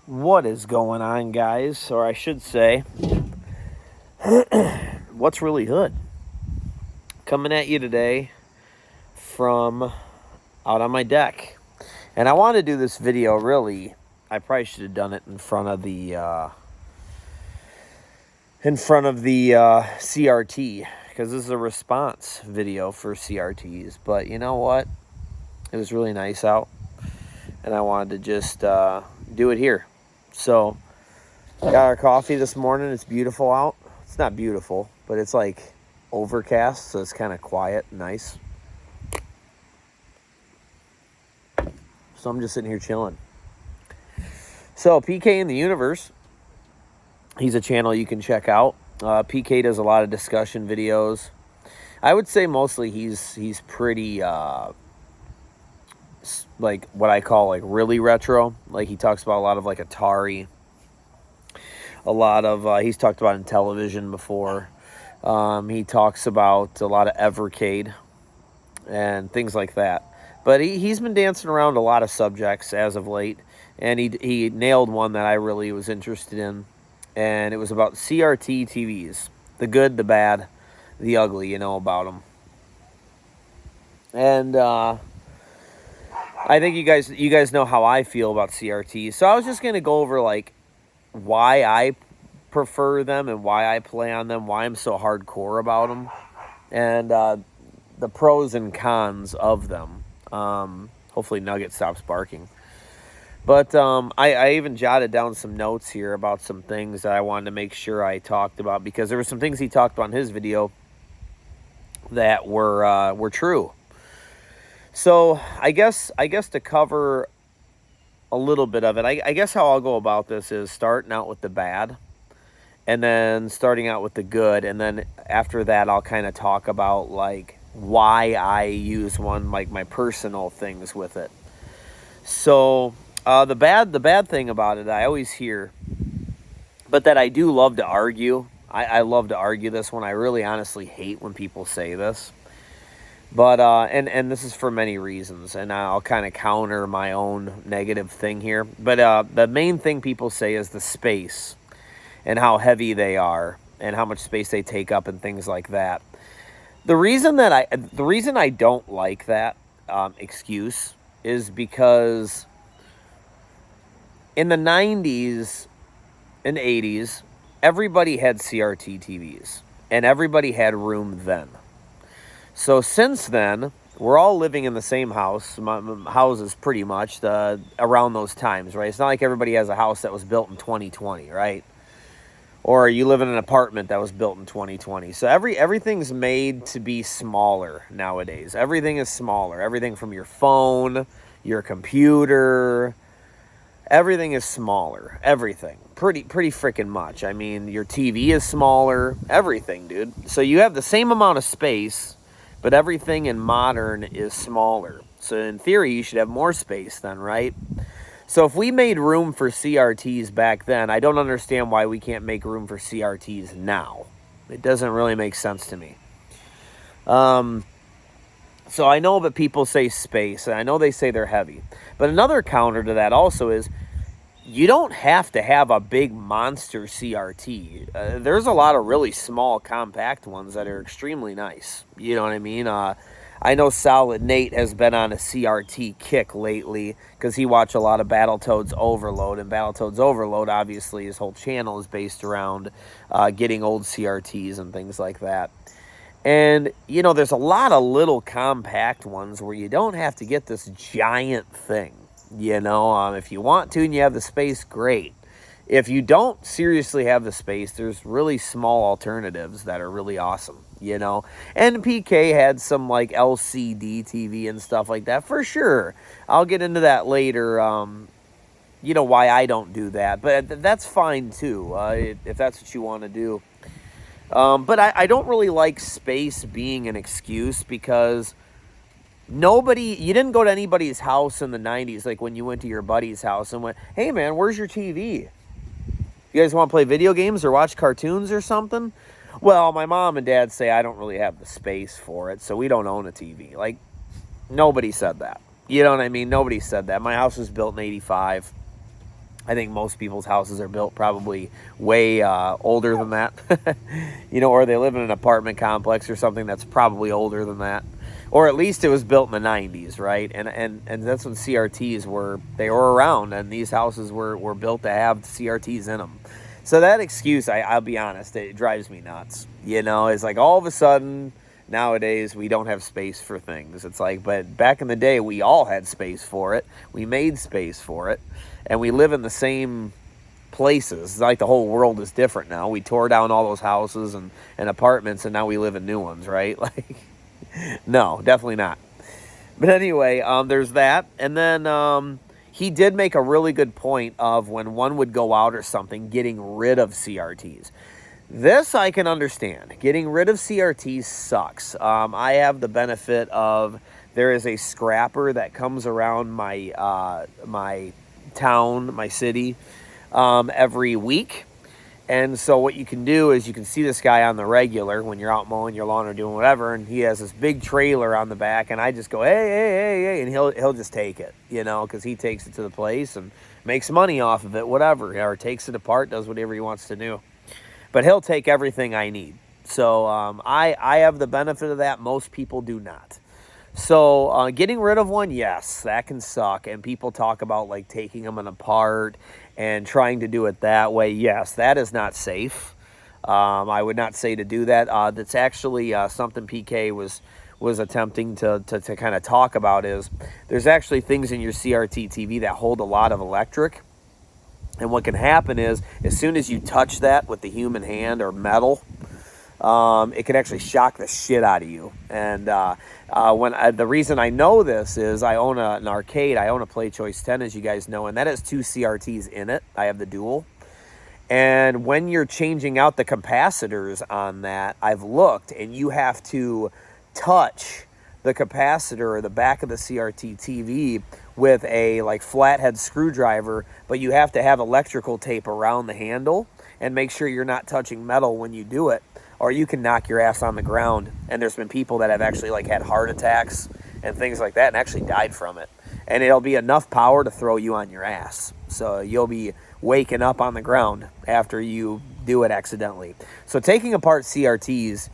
What is going on, guys? Or I should say, what's really hood? Coming at you today from out on my deck. And I want to do this video really. I probably should have done it in front of the CRT, because this is a response video for CRTs. But you know what? It was really nice out, and I wanted to just do it here. So, got our coffee this morning. It's beautiful out. It's not beautiful, but it's like overcast, so it's kind of quiet, nice. So I'm just sitting here chilling. So PK in the Universe, he's a channel you can check out. PK does a lot of discussion videos. I would say mostly he's pretty like what I call like really retro. Like he talks about a lot of like Atari. A lot of he's talked about in television before. He talks about a lot of Evercade and things like that. But he's been dancing around a lot of subjects as of late, and he nailed one that I really was interested in, and it was about CRT TVs, the good, the bad, the ugly. You know about them. And I think you guys know how I feel about CRTs. So I was just gonna go over like why I prefer them and why I play on them, why I'm so hardcore about them, and the pros and cons of them. Hopefully Nugget stops barking. But I even jotted down some notes here about some things that I wanted to make sure I talked about, because there were some things he talked about in his video that were true. So I guess to cover a little bit of it, I guess how I'll go about this is starting out with the bad, and then starting out with the good, and then after that I'll kind of talk about like why I use one, like my personal things with it. So the bad thing about it, I always hear, but that I do love to argue. I love to argue this one. I really honestly hate when people say this. But, and this is for many reasons, and I'll kind of counter my own negative thing here. But the main thing people say is the space and how heavy they are and how much space they take up and things like that. The reason I don't like that excuse is because in the 90s and 80s, everybody had CRT TVs, and everybody had room then. So since then, we're all living in the same house, houses pretty much, around those times, right? It's not like everybody has a house that was built in 2020, right? Or you live in an apartment that was built in 2020. So everything's made to be smaller nowadays. Everything is smaller. Everything from your phone, your computer, everything is smaller. Everything. Pretty freaking much. I mean, your TV is smaller. Everything, dude. So you have the same amount of space, but everything in modern is smaller. So in theory, you should have more space then, right? So if we made room for CRTs back then, I don't understand why we can't make room for CRTs now. It doesn't really make sense to me. So I know that people say space, and I know they say they're heavy. But another counter to that also is, you don't have to have a big monster CRT. There's a lot of really small, compact ones that are extremely nice. You know what I mean? I know Solid Nate has been on a CRT kick lately because he watched a lot of Battletoads Overload. And Battletoads Overload, obviously, his whole channel is based around getting old CRTs and things like that. And, you know, there's a lot of little compact ones where you don't have to get this giant thing. You know, if you want to and you have the space, great. If you don't seriously have the space, there's really small alternatives that are really awesome, you know. And PK had some like LCD TV and stuff like that for sure. I'll get into that later, you know, why I don't do that. But that's fine too, if that's what you want to do. But I don't really like space being an excuse, because you didn't go to anybody's house in the 90s, like when you went to your buddy's house and went, hey man, where's your TV? You guys want to play video games or watch cartoons or something? Well, my mom and dad say I don't really have the space for it, so we don't own a TV. Like, nobody said that. You know what I mean? Nobody said that. My house was built in 85. I think most people's houses are built probably way older than that. Or they live in an apartment complex or something that's probably older than that. Or at least it was built in the 90s, right? And that's when CRTs they were around, and these houses were built to have CRTs in them. So that excuse, I'll be honest, it drives me nuts. It's like all of a sudden nowadays we don't have space for things. It's like, but back in the day we all had space for it. We made space for it, and we live in the same places. It's like the whole world is different now. We tore down all those houses and apartments, and now we live in new ones, right? Like, no, definitely not. But anyway, there's that. And then he did make a really good point of when one would go out or something, getting rid of CRTs. This I can understand. Getting rid of CRTs sucks. I have the benefit of, there is a scrapper that comes around my my town, my city, every week. And so what you can do is you can see this guy on the regular when you're out mowing your lawn or doing whatever, and he has this big trailer on the back, and I just go, hey, and he'll just take it, because he takes it to the place and makes money off of it, whatever, or takes it apart, does whatever he wants to do. But he'll take everything I need. So I have the benefit of that. Most people do not. So getting rid of one, yes, that can suck. And people talk about like taking them apart and trying to do it that way. Yes, that is not safe. I would not say to do that. That's actually something PK was attempting to kind of talk about. Is there's actually things in your CRT TV that hold a lot of electric. And what can happen is, as soon as you touch that with the human hand or metal, it can actually shock the shit out of you. And the reason I know this is I own an arcade. I own a Play Choice 10, as you guys know, and that has 2 CRTs in it. I have the dual. And when you're changing out the capacitors on that, I've looked, and you have to touch the capacitor or the back of the CRT TV with a like flathead screwdriver, but you have to have electrical tape around the handle and make sure you're not touching metal when you do it, or you can knock your ass on the ground. And there's been people that have actually like had heart attacks and things like that and actually died from it. And it'll be enough power to throw you on your ass. So you'll be waking up on the ground after you do it accidentally. So taking apart CRTs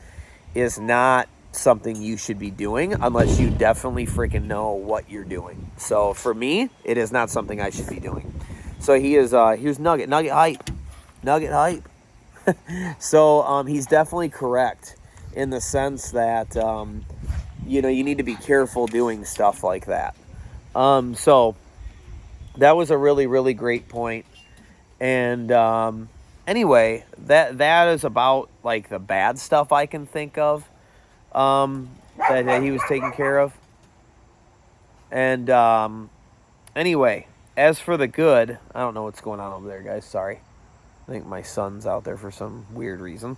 is not something you should be doing unless you definitely freaking know what you're doing. So for me, it is not something I should be doing. So here's Nugget hype. So he's definitely correct in the sense that you need to be careful doing stuff like that. So that was a really, really great point. And anyway, that is about like the bad stuff I can think of that he was taking care of. And anyway, as for the good, I don't know what's going on over there, guys. Sorry. I think my son's out there for some weird reason.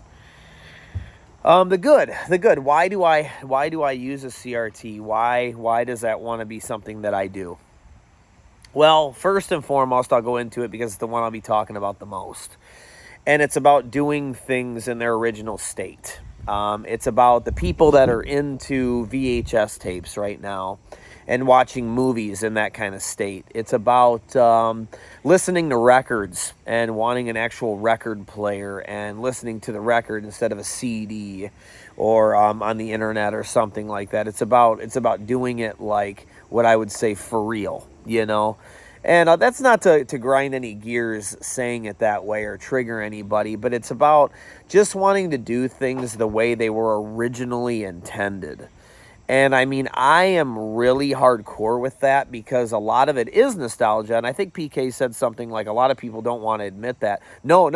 The good. Why do I use a CRT? Why does that want to be something that I do? Well, first and foremost, I'll go into it because it's the one I'll be talking about the most. And it's about doing things in their original state. It's about the people that are into VHS tapes right now and watching movies in that kind of state. It's about listening to records and wanting an actual record player and listening to the record instead of a CD or on the internet or something like that. It's about doing it like what I would say for real, And that's not to grind any gears saying it that way or trigger anybody, but it's about just wanting to do things the way they were originally intended. And I mean, I am really hardcore with that because a lot of it is nostalgia. And I think PK said something like a lot of people don't want to admit that. No.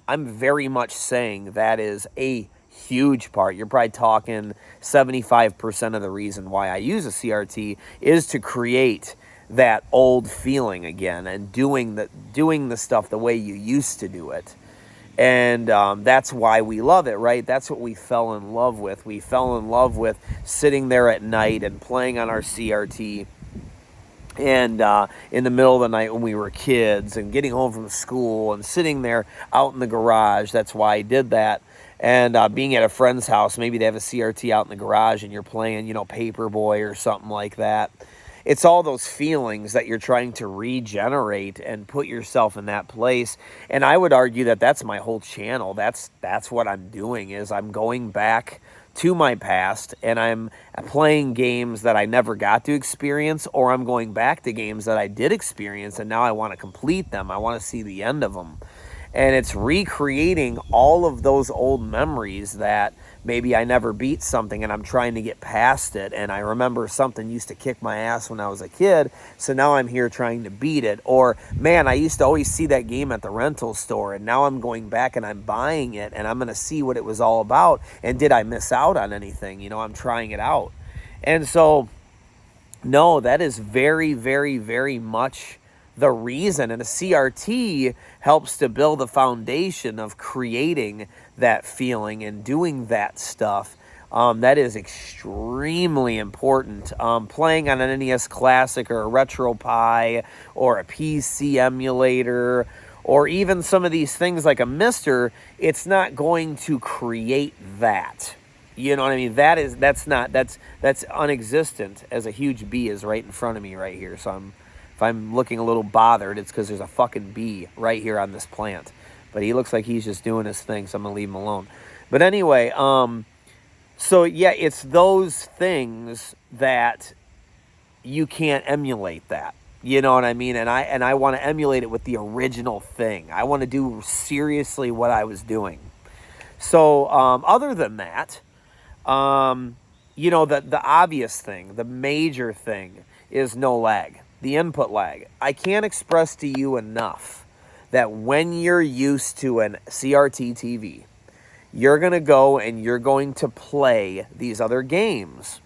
I'm very much saying that is a huge part. You're probably talking 75% of the reason why I use a CRT is to create that old feeling again and doing the stuff the way you used to do it. And that's why we love it, right? That's what we fell in love with. We fell in love with sitting there at night and playing on our CRT and in the middle of the night when we were kids and getting home from school and sitting there out in the garage. That's why I did that. And being at a friend's house, maybe they have a CRT out in the garage and you're playing, Paperboy or something like that. it's all those feelings that you're trying to regenerate and put yourself in that place. And I would argue that that's my whole channel. That's what I'm doing, is I'm going back to my past and I'm playing games that I never got to experience, or I'm going back to games that I did experience and now I want to complete them. I want to see the end of them. And it's recreating all of those old memories that maybe I never beat something and I'm trying to get past it. And I remember something used to kick my ass when I was a kid, so now I'm here trying to beat it. Or, man, I used to always see that game at the rental store, and now I'm going back and I'm buying it, and I'm going to see what it was all about. And did I miss out on anything? You know, I'm trying it out. And so, no, that is very, very, very much the reason. And a CRT helps to build the foundation of creating that feeling and doing that stuff. That is extremely important. Playing on an NES Classic or a RetroPie or a PC emulator, or even some of these things like a Mister, it's not going to create that. You know what I mean? That's unexistent, as a huge bee is right in front of me right here. So if I'm looking a little bothered, it's because there's a fucking bee right here on this plant. But he looks like he's just doing his thing, so I'm going to leave him alone. But anyway, so yeah, it's those things that you can't emulate that. You know what I mean? And I want to emulate it with the original thing. I want to do seriously what I was doing. So other than that, you know, the obvious thing, the major thing is no lag. The input lag. I can't express to you enough that when you're used to an CRT TV, you're going to go and you're going to play these other games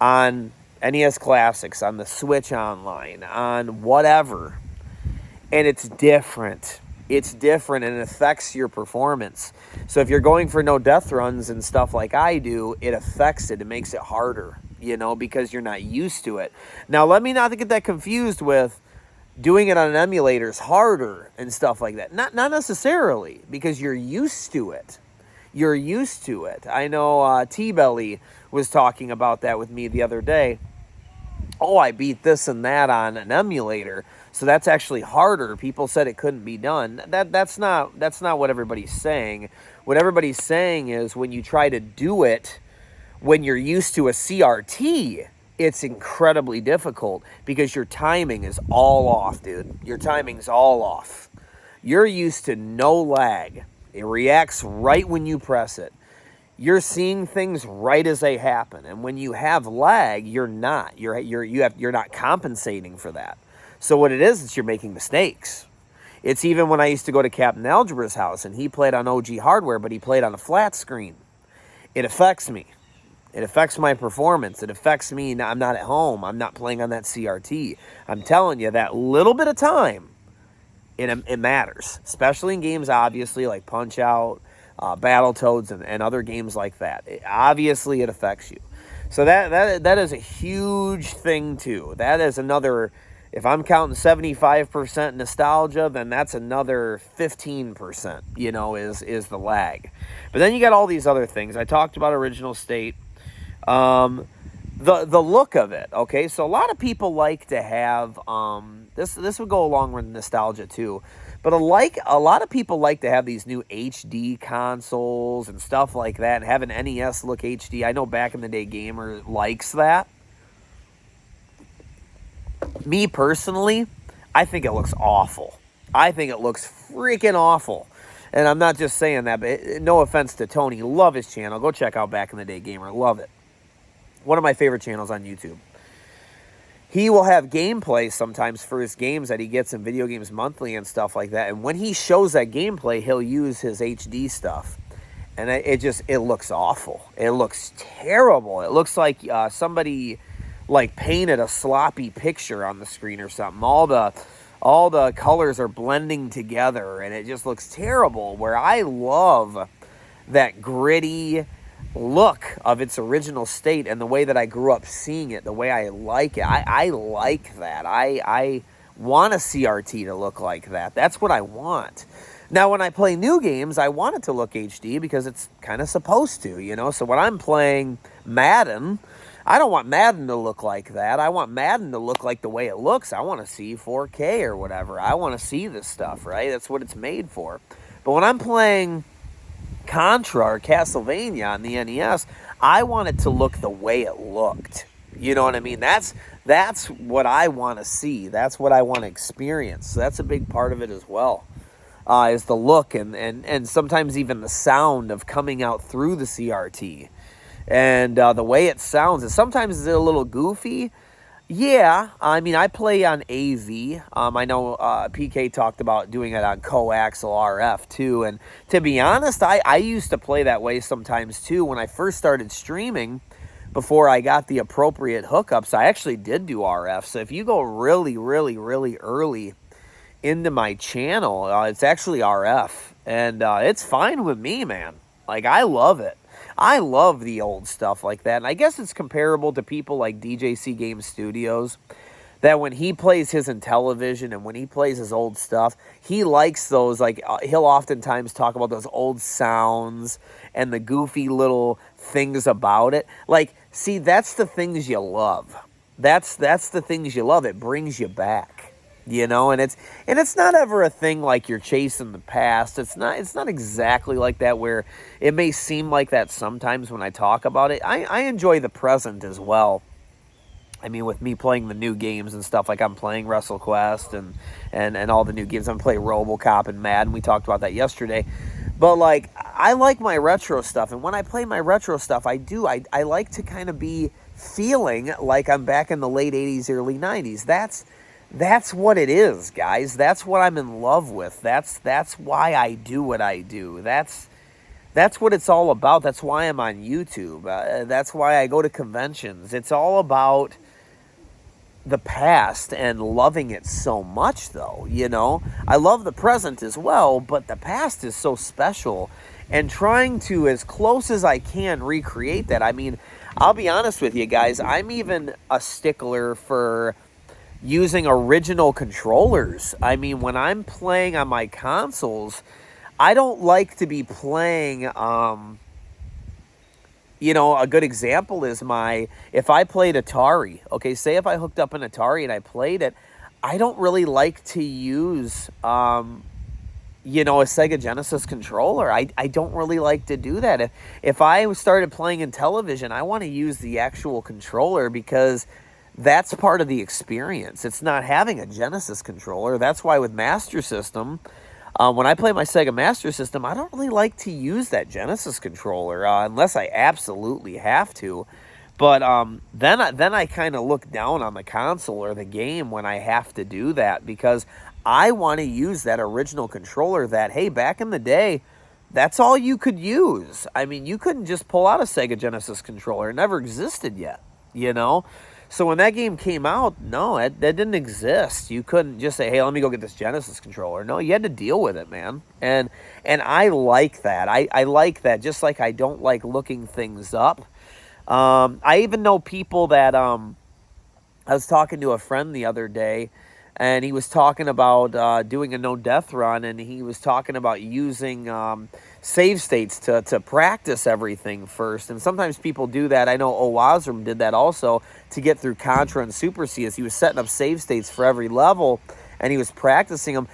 on NES Classics, on the Switch Online, on whatever, and it's different. It's different, and it affects your performance. So if you're going for no death runs and stuff like I do, it affects it. It makes it harder, you know, because you're not used to it. Now, let me not get that confused with doing it on an emulator is harder and stuff like that. Not necessarily, because you're used to it. You're used to it. I know T-Belly was talking about that with me the other day. Oh, I beat this and that on an emulator, so that's actually harder. People said it couldn't be done. That's not what everybody's saying. What everybody's saying is when you try to do it when you're used to a CRT, it's incredibly difficult because your timing is all off, dude. Your timing's all off. You're used to no lag. It reacts right when you press it. You're seeing things right as they happen, and when you have lag, you're not. You're not compensating for that. So what it is you're making mistakes. It's even when I used to go to Captain Algebra's house, and he played on OG hardware, but he played on a flat screen. It affects me. It affects my performance. It affects me. I'm not at home. I'm not playing on that CRT. I'm telling you, that little bit of time, it matters, especially in games, obviously, like Punch-Out, Battletoads, and other games like that. Obviously, it affects you. So that is a huge thing, too. That is another, if I'm counting 75% nostalgia, then that's another 15%, you know, is the lag. But then you got all these other things. I talked about original state. The look of it, okay? So a lot of people like to have, this would go along with nostalgia, too. But a lot of people like to have these new HD consoles and stuff like that, and have an NES look HD. I know back in the day, Gamer likes that. Me personally, I think it looks awful. I think it looks freaking awful. And I'm not just saying that, but no offense to Tony. Love his channel. Go check out Back in the Day Gamer. Love it. One of my favorite channels on YouTube. He will have gameplay sometimes for his games that he gets in Video Games Monthly and stuff like that. And when he shows that gameplay, he'll use his HD stuff. And it looks awful. It looks terrible. It looks like somebody like painted a sloppy picture on the screen or something. All the colors are blending together, and it just looks terrible. Where I love that gritty look of its original state and the way that I grew up seeing it, the way I like it. I like that. I want a CRT to look like that. That's what I want. Now, when I play new games, I want it to look HD because it's kind of supposed to, you know? So when I'm playing Madden, I don't want Madden to look like that. I want Madden to look like the way it looks. I want to see 4K or whatever. I want to see this stuff, right? That's what it's made for. But when I'm playing Contra or Castlevania on the NES, I want it to look the way it looked. You know what I mean? That's what I want to see. That's what I want to experience. So that's a big part of it as well, is the look and sometimes even the sound of coming out through the CRT. And the way it sounds is sometimes it's a little goofy. Yeah, I mean, I play on AV. I know PK talked about doing it on coaxial RF too. And to be honest, I used to play that way sometimes too. When I first started streaming, before I got the appropriate hookups, I actually did do RF. So if you go really, really, really early into my channel, it's actually RF. And it's fine with me, man. Like, I love it. I love the old stuff like that. And I guess it's comparable to people like DJC Game Studios, that when he plays his Intellivision and when he plays his old stuff, he likes those, like, he'll oftentimes talk about those old sounds and the goofy little things about it. Like, see, that's the things you love. That's the things you love. It brings you back. You know, and it's not ever a thing like you're chasing the past. It's not exactly like that, where it may seem like that sometimes when I talk about it. I enjoy the present as well. I mean, with me playing the new games and stuff, like I'm playing WrestleQuest and all the new games. I'm playing RoboCop and Madden. We talked about that yesterday. But, like, I like my retro stuff. And when I play my retro stuff, I like to kind of be feeling like I'm back in the late 80s, early 90s. That's what it is, guys. That's what I'm in love with. That's why I do what I do. That's what it's all about. That's why I'm on YouTube. That's why I go to conventions. It's all about the past and loving it so much, though, you know. I love the present as well, but the past is so special, and trying to, as close as I can, recreate that. I mean, I'll be honest with you guys, I'm even a stickler for using original controllers. I mean, when I'm playing on my consoles, I don't like to be playing, you know, a good example is if I played Atari, okay, say if I hooked up an Atari and I played it, I don't really like to use, you know, a Sega Genesis controller. I don't really like to do that. If I started playing in television, I want to use the actual controller, because that's part of the experience. It's not having a Genesis controller. That's why with Master System, when I play my Sega Master System, I don't really like to use that Genesis controller unless I absolutely have to. But then I kind of look down on the console or the game when I have to do that, because I want to use that original controller that, hey, back in the day, that's all you could use. I mean, you couldn't just pull out a Sega Genesis controller. It never existed yet, you know? So when that game came out, no, that didn't exist. You couldn't just say, hey, let me go get this Genesis controller. No, you had to deal with it, man. And I like that. I like that, just like I don't like looking things up. I even know people that, I was talking to a friend the other day, and he was talking about doing a no-death run, and he was talking about using save states to practice everything first. And sometimes people do that. I know Owazram did that also to get through Contra and Super CS. He was setting up save states for every level, and he was practicing them.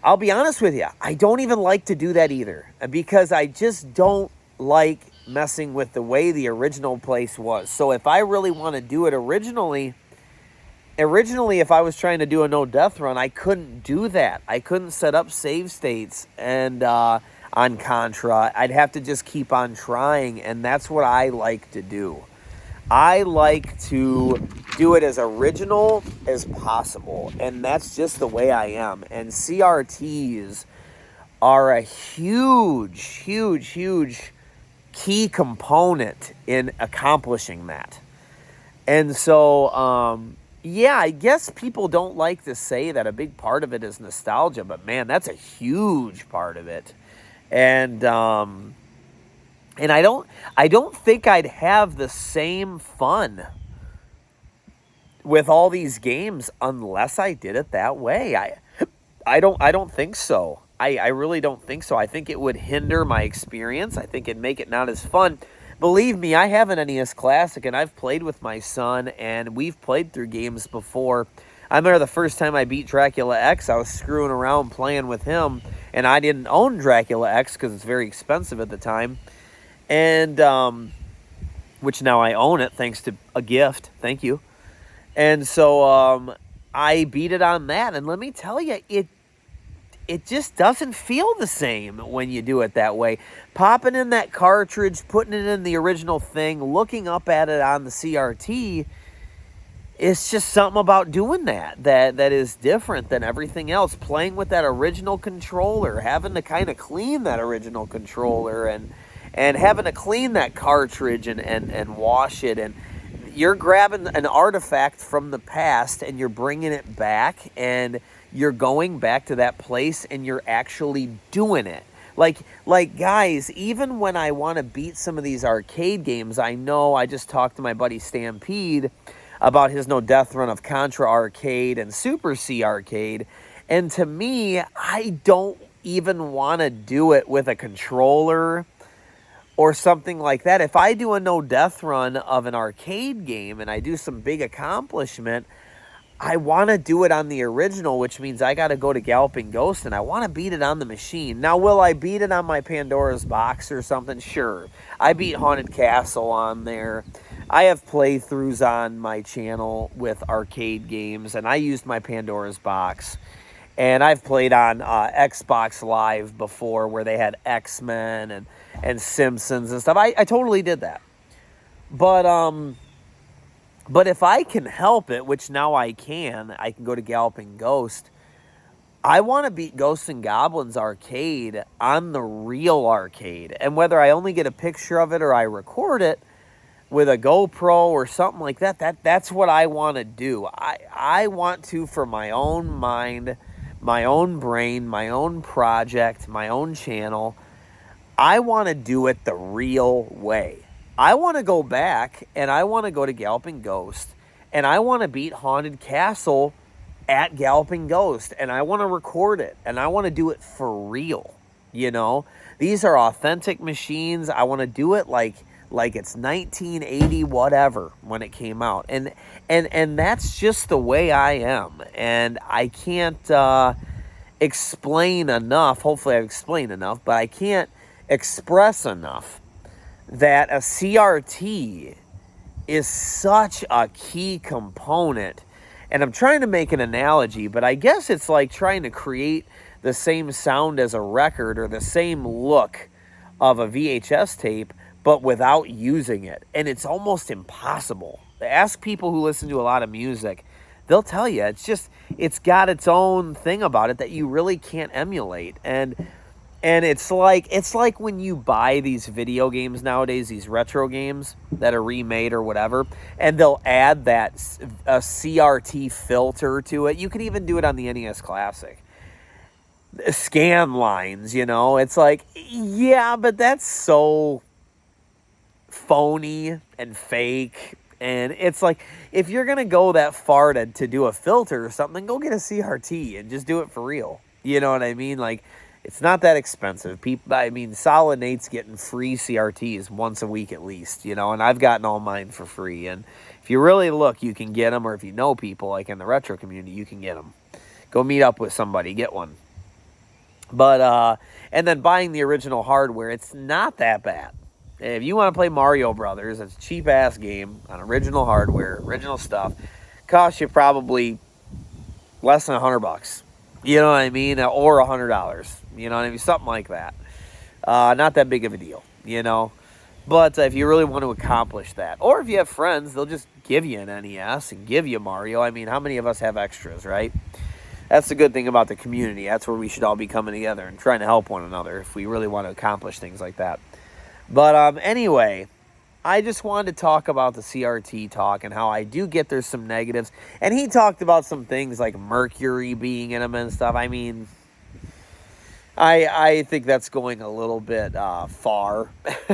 I'll be honest with you, I don't even like to do that either, because I just don't like messing with the way the original place was. So if I really want to do it originally, if I was trying to do a no-death run, I couldn't do that. I couldn't set up save states and on Contra. I'd have to just keep on trying, and that's what I like to do. I like to do it as original as possible, and that's just the way I am. And CRTs are a huge, huge, huge key component in accomplishing that. And so, yeah, I guess people don't like to say that a big part of it is nostalgia, but man, that's a huge part of it. And I don't think I'd have the same fun with all these games unless I did it that way. I don't think so. I really don't think so. I think it would hinder my experience. I think it'd make it not as fun. believe me, I have an NES Classic, and I've played with my son, and we've played through games before. I remember the first time I beat Dracula X, I was screwing around playing with him, and I didn't own Dracula X because it's very expensive at the time, and which now I own it thanks to a gift. Thank you. And so I beat it on that, and let me tell you, it just doesn't feel the same when you do it that way. Popping in that cartridge, putting it in the original thing, looking up at it on the CRT, it's just something about doing that is different than everything else. Playing with that original controller, having to kind of clean that original controller, and having to clean that cartridge and wash it, and you're grabbing an artifact from the past and you're bringing it back, and you're going back to that place and you're actually doing it. Like guys, even when I want to beat some of these arcade games, I know I just talked to my buddy Stampede about his No Death Run of Contra Arcade and Super C Arcade, and to me, I don't even want to do it with a controller or something like that. If I do a no death run of an arcade game and I do some big accomplishment, I want to do it on the original, which means I got to go to Galloping Ghost and I want to beat it on the machine. Now, will I beat it on my Pandora's box or something? Sure. I beat Haunted Castle on there. I have playthroughs on my channel with arcade games, and I used my Pandora's box. And I've played on Xbox Live before where they had X-Men and Simpsons and stuff. I totally did that. But if I can help it, which now I can go to Galloping Ghost. I want to beat Ghosts and Goblins arcade on the real arcade. And whether I only get a picture of it or I record it with a GoPro or something like that's what I want to do. I want to, for my own mind, my own brain, my own project, my own channel, I want to do it the real way. I want to go back and I want to go to Galloping Ghost and I want to beat Haunted Castle at Galloping Ghost and I want to record it and I want to do it for real. You know, these are authentic machines. I want to do it like it's 1980 whatever when it came out. And that's just the way I am. And I can't explain enough. Hopefully I've explained enough, but I can't express enough that a CRT is such a key component. And I'm trying to make an analogy, but I guess it's like trying to create the same sound as a record or the same look of a VHS tape, but without using it. And it's almost impossible. Ask people who listen to a lot of music. They'll tell you it's got its own thing about it that you really can't emulate. And it's like when you buy these video games nowadays, these retro games that are remade or whatever, and they'll add a CRT filter to it. You can even do it on the NES Classic. Scan lines, you know. It's like, yeah, but that's so phony and fake. And it's like, if you're going to go that far to do a filter or something, go get a CRT and just do it for real. You know what I mean? Like, it's not that expensive. Solid Nate's getting free CRTs once a week at least, you know, and I've gotten all mine for free. And if you really look, you can get them, or if you know people like in the retro community, you can get them. Go meet up with somebody, get one. But, and then buying the original hardware, it's not that bad. If you want to play Mario Brothers, it's a cheap-ass game on original hardware, original stuff. Costs you probably less than $100. You know what I mean? Or $100. You know what I mean? Something like that. Not that big of a deal, you know? But if you really want to accomplish that, or if you have friends, they'll just give you an NES and give you Mario. I mean, how many of us have extras, right? That's the good thing about the community. That's where we should all be coming together and trying to help one another if we really want to accomplish things like that. But anyway, I just wanted to talk about the CRT talk and how I do get there's some negatives. And he talked about some things like mercury being in them and stuff. I mean, I think that's going a little bit far.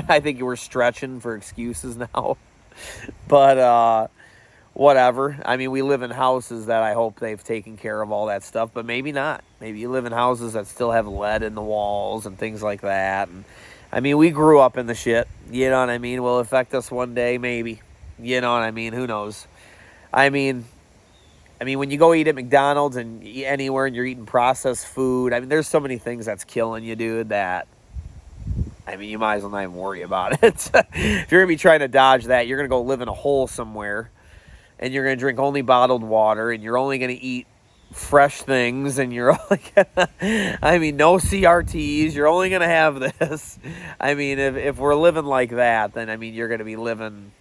I think we're stretching for excuses now. But whatever. I mean, we live in houses that I hope they've taken care of all that stuff, but maybe not. Maybe you live in houses that still have lead in the walls and things like that. And I mean, we grew up in the shit. You know what I mean? Will affect us one day, maybe. You know what I mean? Who knows? I mean, when you go eat at McDonald's and anywhere and you're eating processed food, I mean, there's so many things that's killing you, dude, that, I mean, you might as well not even worry about it. If you're going to be trying to dodge that, you're going to go live in a hole somewhere and you're going to drink only bottled water and you're only going to eat fresh things and you're only gonna, I mean, no CRTs, you're only going to have this. I mean, if we're living like that, then, I mean, you're going to be living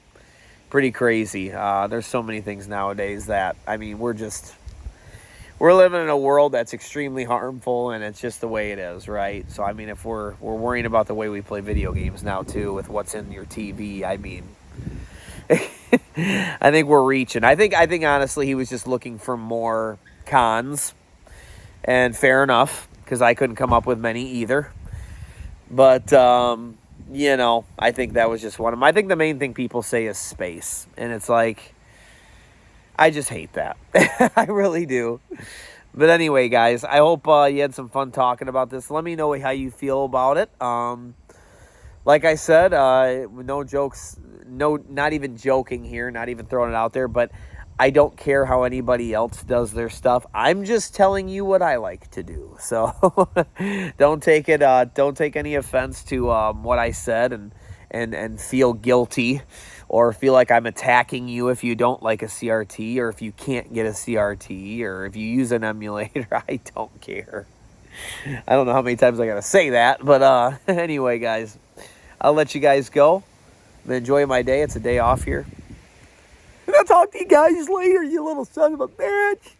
pretty crazy. There's so many things nowadays that, I mean, we're living in a world that's extremely harmful, and it's just the way it is, right? So, I mean, if we're worrying about the way we play video games now, too, with what's in your TV, I mean, I think we're reaching. I think honestly, he was just looking for more cons, and fair enough, because I couldn't come up with many either. But, you know, I think that was just one of them. I think the main thing people say is space, and it's like, I just hate that. I really do. But anyway, guys, I hope you had some fun talking about this. Let me know how you feel about it. Like I said, no jokes, not even joking here, not even throwing it out there, but I don't care how anybody else does their stuff. I'm just telling you what I like to do. So don't take any offense to what I said and feel guilty or feel like I'm attacking you if you don't like a CRT or if you can't get a CRT or if you use an emulator. I don't care. I don't know how many times I got to say that, but anyway, guys, I'll let you guys go. I'm enjoying my day. It's a day off here. And I'll talk to you guys later, you little son of a bitch.